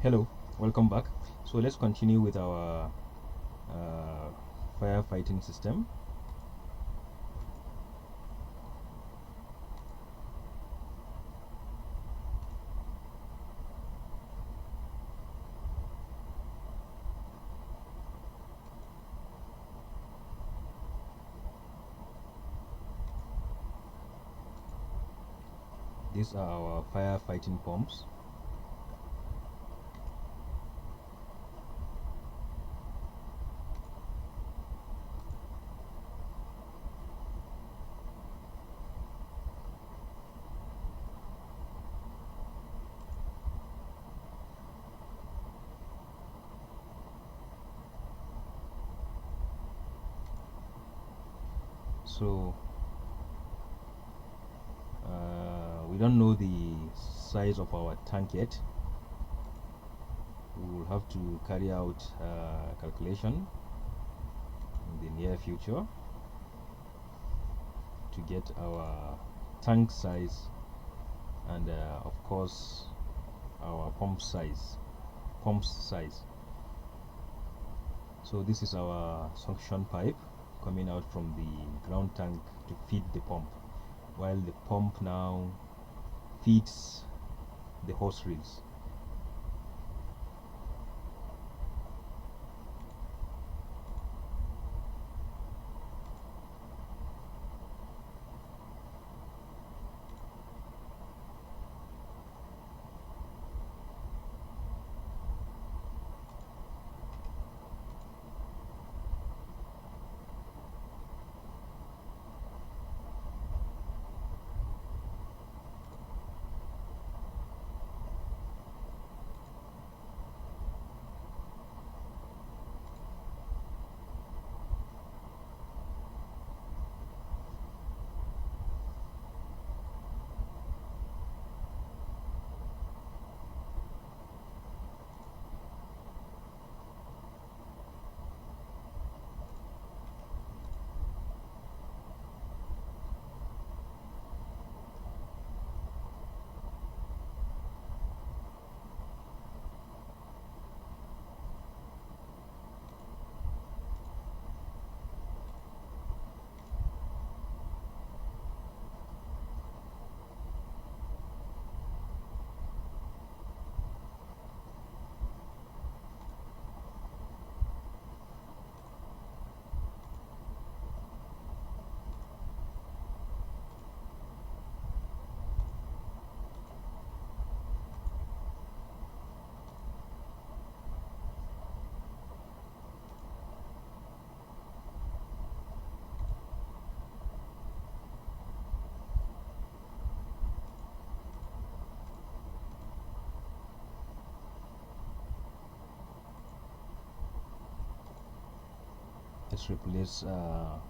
Hello, welcome back. So let's continue with our uh, firefighting system. These are our firefighting pumps. So we don't know the size of our tank yet. We will have to carry out calculation in the near future to get our tank size and of course our pump's size. So this is our suction pipe coming out from the ground tank to feed the pump, while the pump now feeds the hose reels. Let's replace our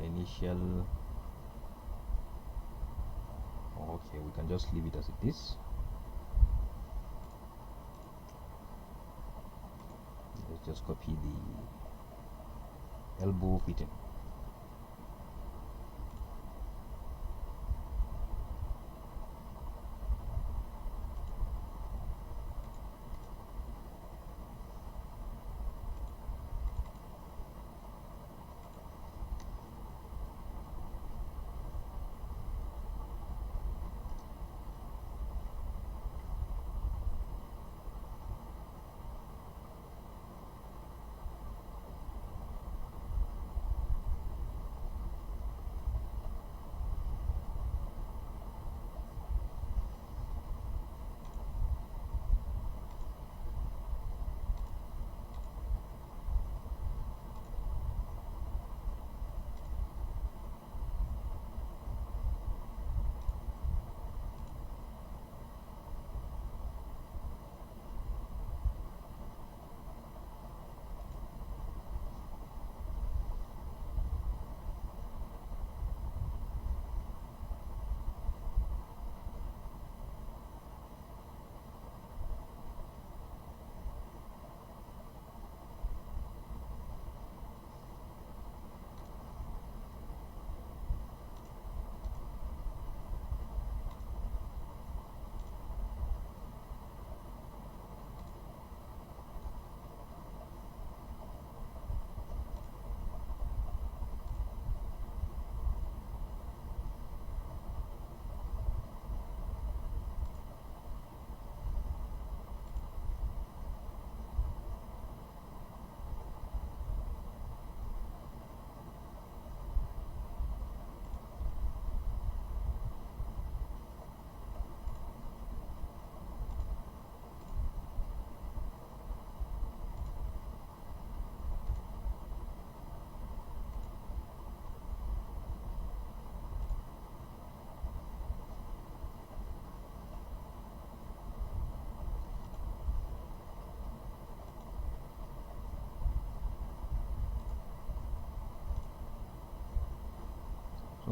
initial. Okay, we can just leave it as it is. Let's just copy the elbow fitting.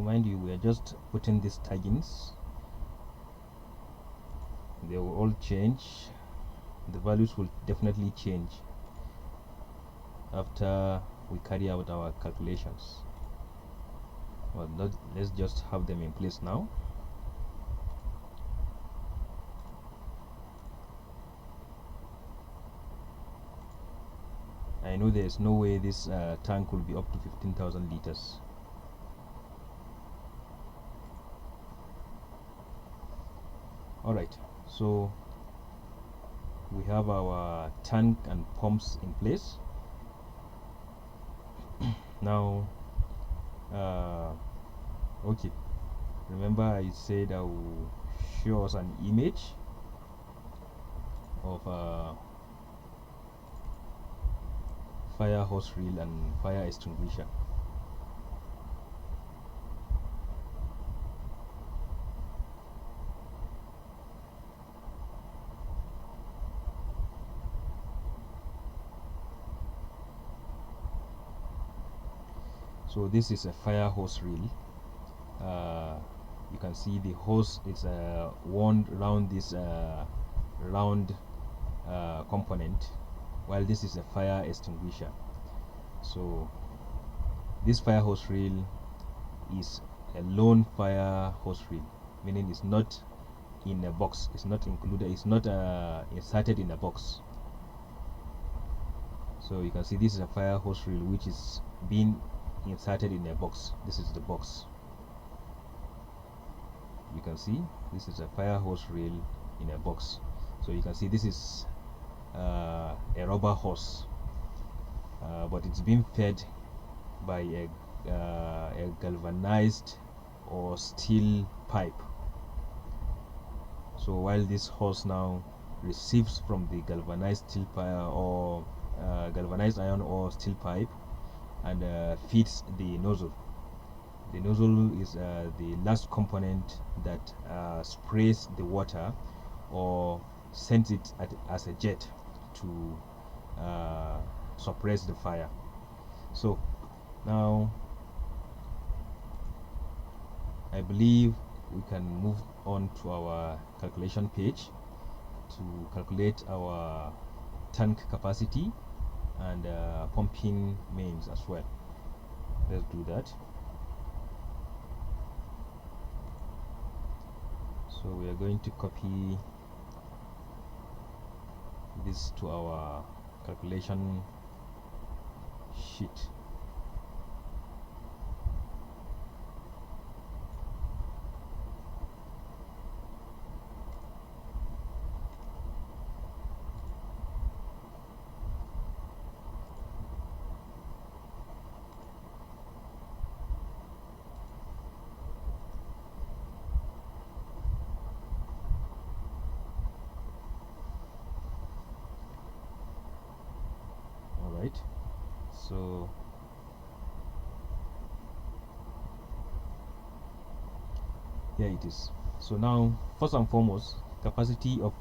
mind you, we are just putting these taggings. They will all change. The values will definitely change after we carry out our calculations, but let's just have them in place now. I know there's no way this tank will be up to 15,000 liters. Alright, so we have our tank and pumps in place. Now, okay, remember I said I will show us an image of fire hose reel and fire extinguisher. So this is a fire hose reel. You can see the hose is wound around this round component, while this is a fire extinguisher. So this fire hose reel is a lone fire hose reel, meaning it's not in a box, it's not included, it's not inserted in a box. So you can see this is a fire hose reel which is being inserted in a box. This is the box. You can see this is a fire hose reel in a box. So you can see this is a rubber hose, but it's being fed by a galvanized or steel pipe. So while this hose now receives from the galvanized steel pipe or galvanized iron or steel pipe and feeds the nozzle. The nozzle is the last component that sprays the water or sends it as a jet to suppress the fire. So now I believe we can move on to our calculation page to calculate our tank capacity and pumping mains as well. Let's do that. So we are going to copy this to our calculation sheet. Alright, so here it is. So now, first and foremost, capacity of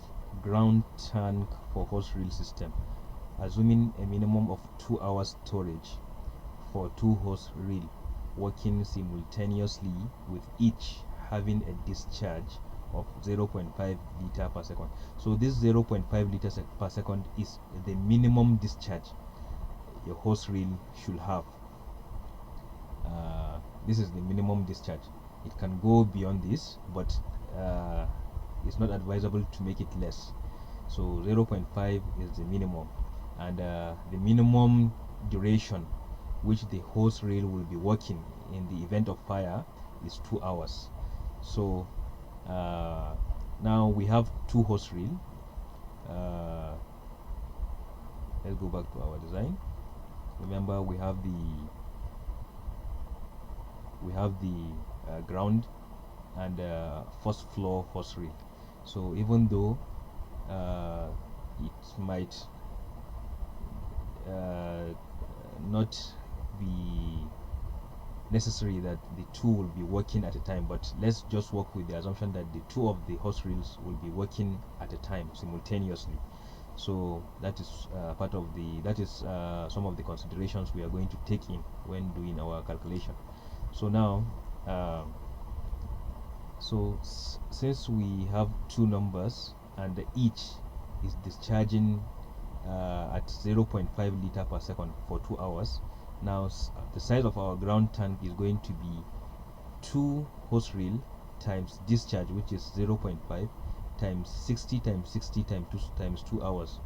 ground tank for hose reel system, assuming a minimum of 2 hours storage for 2 hose reel working simultaneously with each having a discharge of 0.5 liter per second. So this 0.5 liters per second is the minimum discharge your hose reel should have. This is the minimum discharge. It can go beyond this, but it's not advisable to make it less. So 0.5 is the minimum, and the minimum duration which the hose reel will be working in the event of fire is 2 hours. So now we have 2 hose reel. Let's go back to our design. Remember, we have the ground and first floor hose reel. So even though it might not be necessary that the 2 will be working at a time, but let's just work with the assumption that the 2 of the hose reels will be working at a time simultaneously. So that is some of the considerations we are going to take in when doing our calculation. So now um, so since we have two numbers and each is discharging at 0.5 liter per second for 2 hours, now the size of our ground tank is going to be 2 hose reel times discharge, which is 0.5, times 60 times 60 times 2 hours,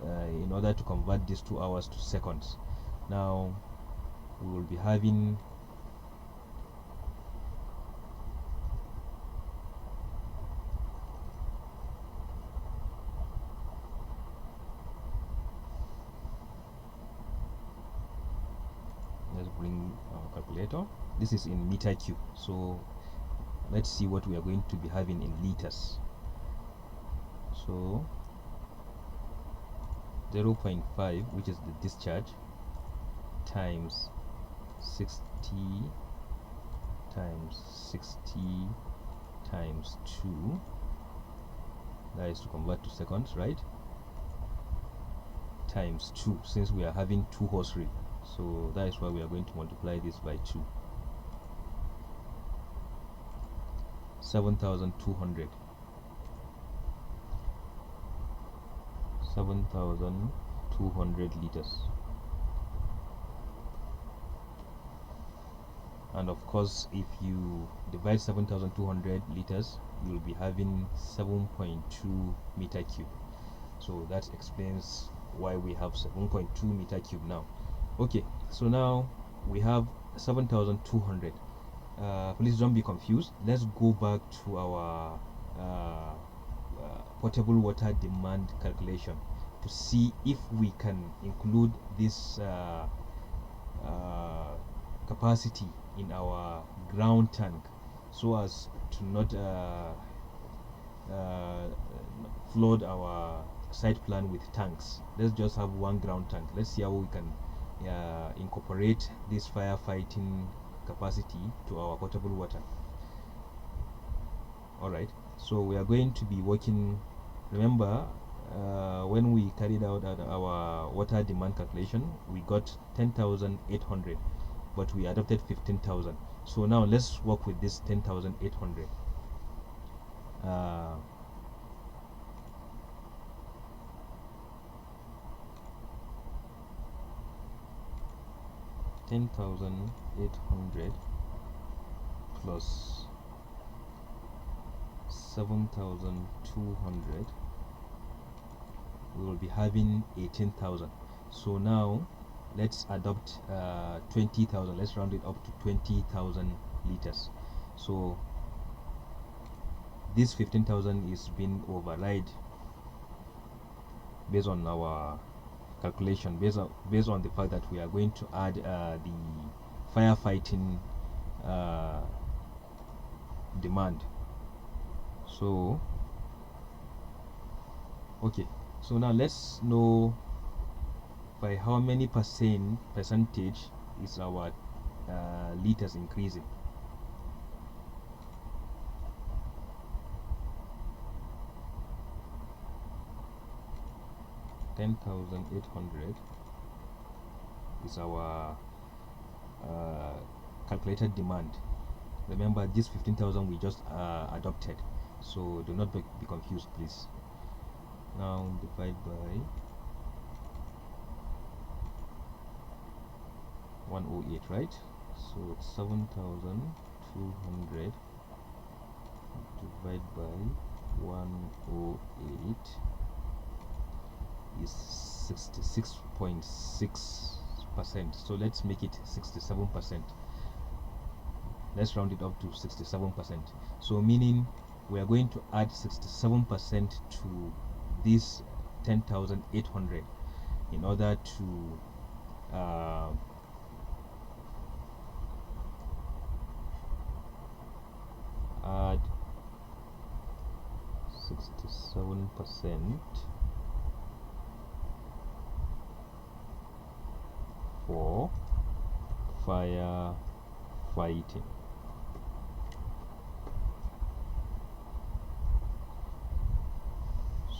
in order to convert these 2 hours to seconds. Now we will be having let's bring our calculator. This is in meter cube, so let's see what we are going to be having in liters. So 0.5, which is the discharge, times 60 times 60 times 2, that is to convert to seconds, right? Times 2, since we are having 2 hose reel, so that is why we are going to multiply this by 2. 7,200 liters. And of course, if you divide 7,200 liters, you will be having 7.2 meter cube. So that explains why we have 7.2 meter cube now. Okay, so now we have 7,200. Please don't be confused. Let's go back to our potable water demand calculation to see if we can include this capacity in our ground tank, so as to not flood our site plan with tanks. Let's just have one ground tank. Let's see how we can incorporate this firefighting capacity to our potable water. Alright, so we are going to be working. Remember, when we carried out our water demand calculation, we got 10,800, but we adopted 15,000. So now let's work with this 10,800. 10,800 plus 7,200, we will be having 18,000. So now let's adopt 20,000. Let's round it up to 20,000 liters. So this 15,000 is being override based on our calculation, based on the fact that we are going to add the firefighting demand. So okay, so now let's know by how many percentage is our liters increasing. $10,800 is our calculated demand. Remember, this 15,000 we just adopted, so do not be confused, please. Now divide by 108, right? So it's 7,200 divided by 108 is 66.6%. So let's make it 67%. Let's round it up to 67%. So meaning we are going to add 67% to this 10,800 in order to add 67% for firefighting.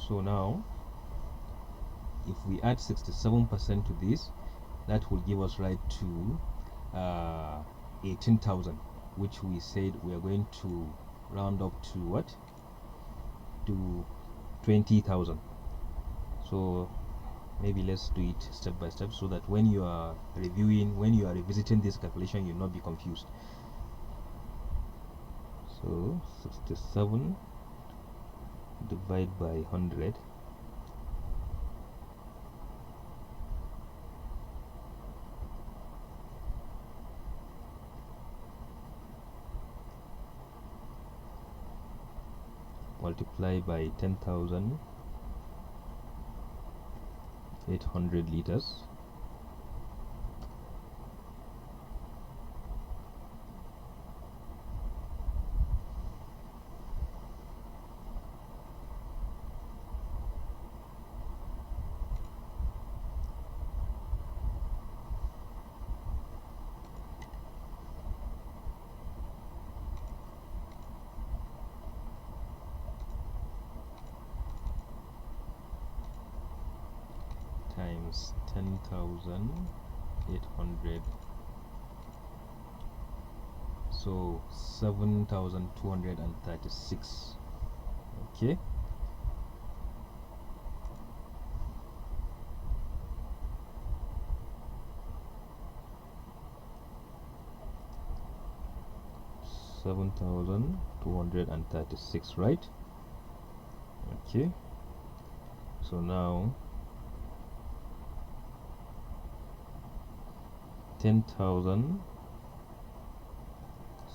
So now if we add 67% to this, that will give us right to 18,000. which we said we are going to round up to what, to 20,000. So maybe let's do it step by step, so that when you are reviewing, when you are revisiting this calculation, you'll not be confused. So 67 divide by 100, multiply by 10,800 liters, times 10,800, so 7,236. Okay, $7,236, right? Okay, so now 10,000,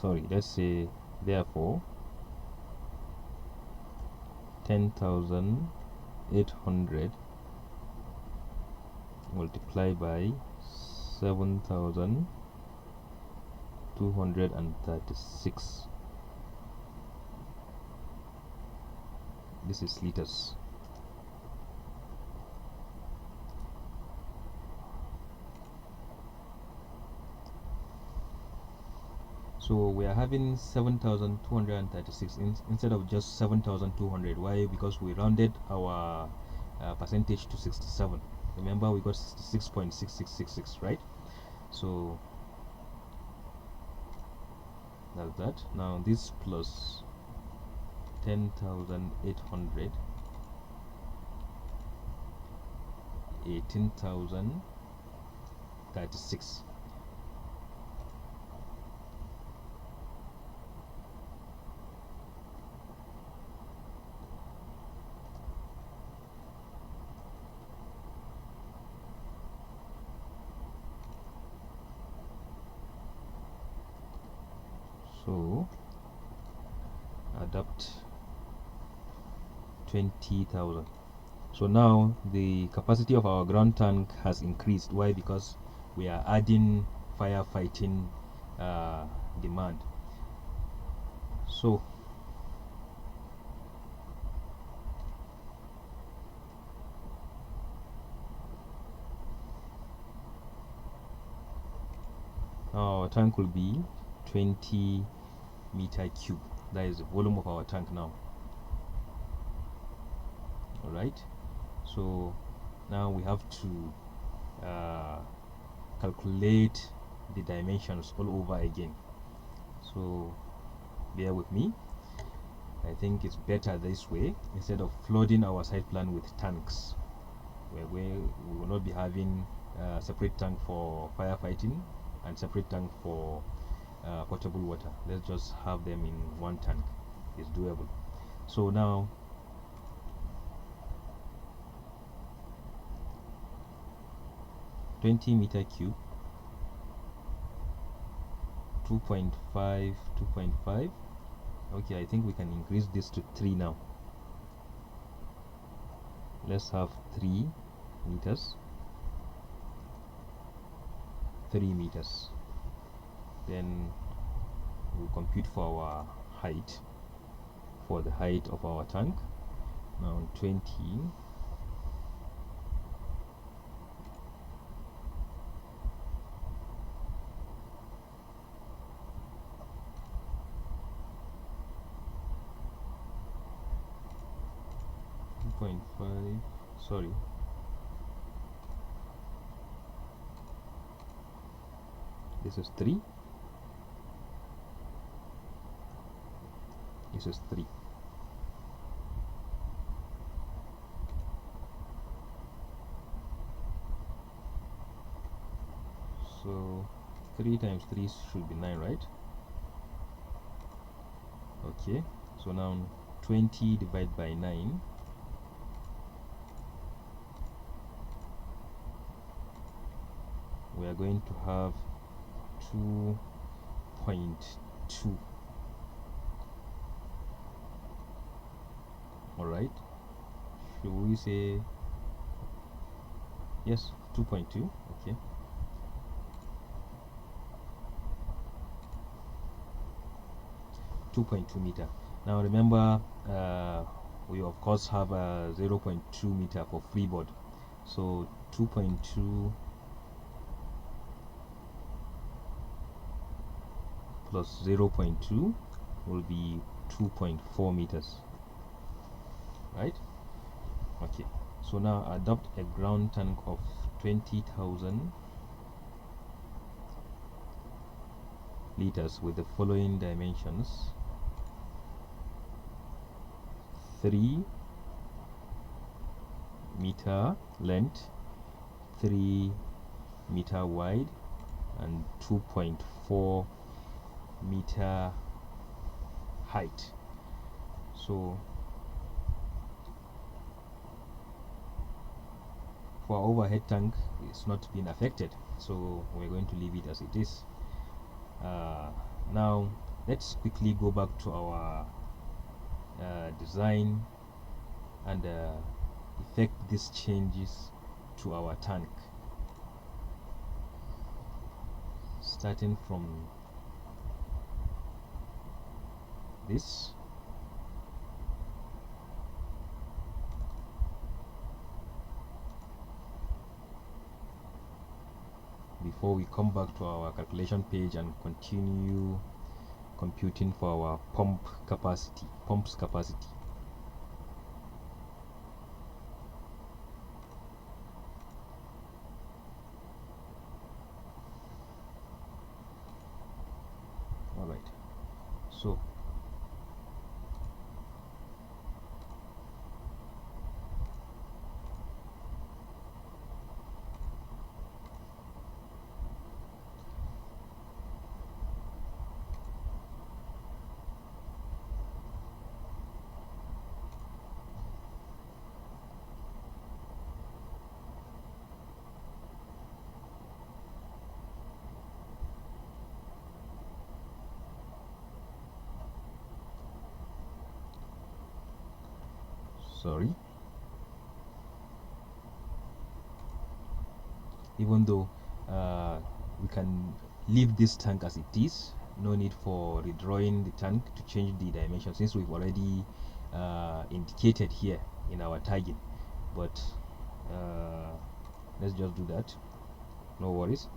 sorry, let's say therefore 10,800 multiplied by 7,236. This is liters. So we are having 7,236 instead of just 7,200. Why? Because we rounded our percentage to 67. Remember, we got 66.6666, right? So that's that. Now this plus 10,800, 18,036. So adapt 20,000. So now the capacity of our ground tank has increased. Why? Because we are adding firefighting demand. So our tank will be 20 meter cube. That is the volume of our tank now. All right, so now we have to calculate the dimensions all over again. So bear with me. I think it's better this way. Instead of flooding our site plan with tanks, where we will not be having a separate tank for firefighting and separate tank for potable water. Let's just have them in one tank. It's doable. So now 20 meter cube, 2.5, 2.5. Okay, I think we can increase this to 3 now. Let's have 3 meters, 3 meters. Then we'll compute for our height, for the height of our tank. Now 20, sorry, this is 3, this is 3. So 3 times 3 should be 9, right? Okay, so now 20 divided by 9, we are going to have 2.2. all right, should we say yes, 2.2? okay, 2.2 meter. Now remember, we of course have a 0.2 meter for freeboard, so 2.2 plus 0.2 will be 2.4 meters, right? Okay, so now adopt a ground tank of 20,000 liters with the following dimensions: 3 meter length, 3 meter wide, and 2.4 meter height. So for our overhead tank, it's not been affected, so we're going to leave it as it is. Now let's quickly go back to our design and effect these changes to our tank, starting from this. Before we come back to our calculation page and continue computing for our pump's capacity. All right, so sorry, even though we can leave this tank as it is, no need for redrawing the tank to change the dimension, since we've already indicated here in our tagging. But let's just do that, no worries.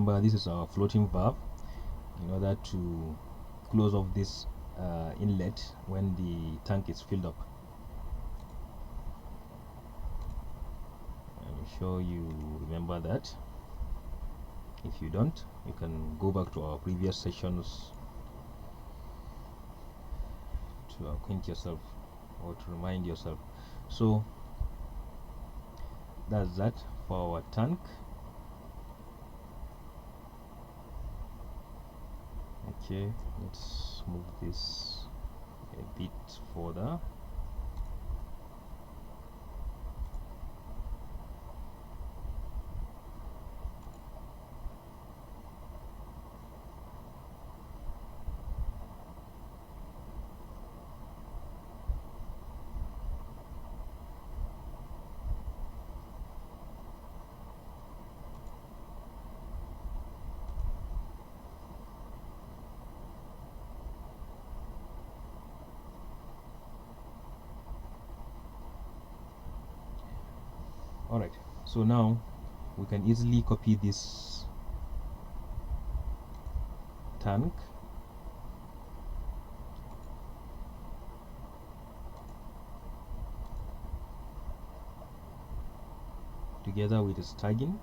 remember this is our floating valve in order to close off this inlet when the tank is filled up. I'm sure you remember that. If you don't, you can go back to our previous sessions to acquaint yourself or to remind yourself. So that's that for our tank. Okay, let's move this a bit further. Alright, so now we can easily copy this tank together with its tagging.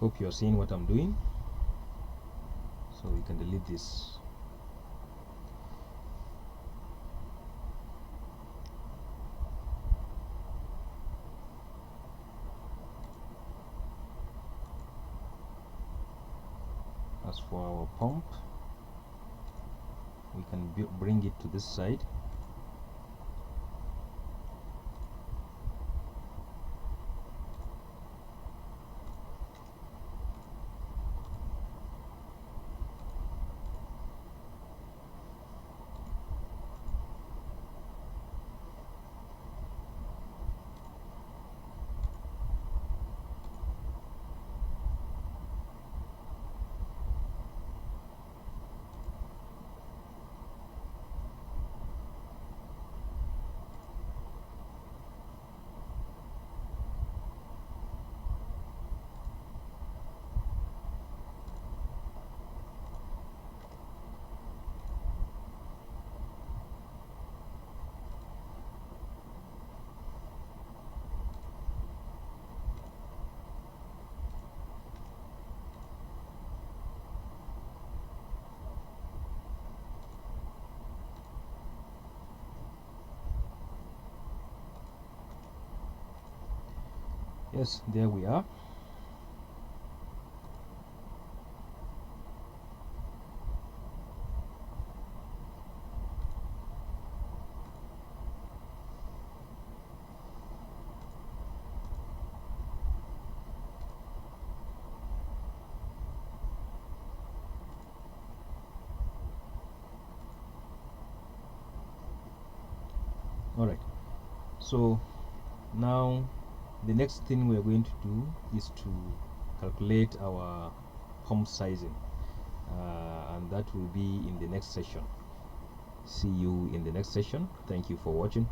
Hope you're seeing what I'm doing. So we can delete this. As for our pump, we can bring it to this side. Yes, there we are. All right, so now the next thing we are going to do is to calculate our pump sizing, and that will be in the next session. See you in the next session. Thank you for watching.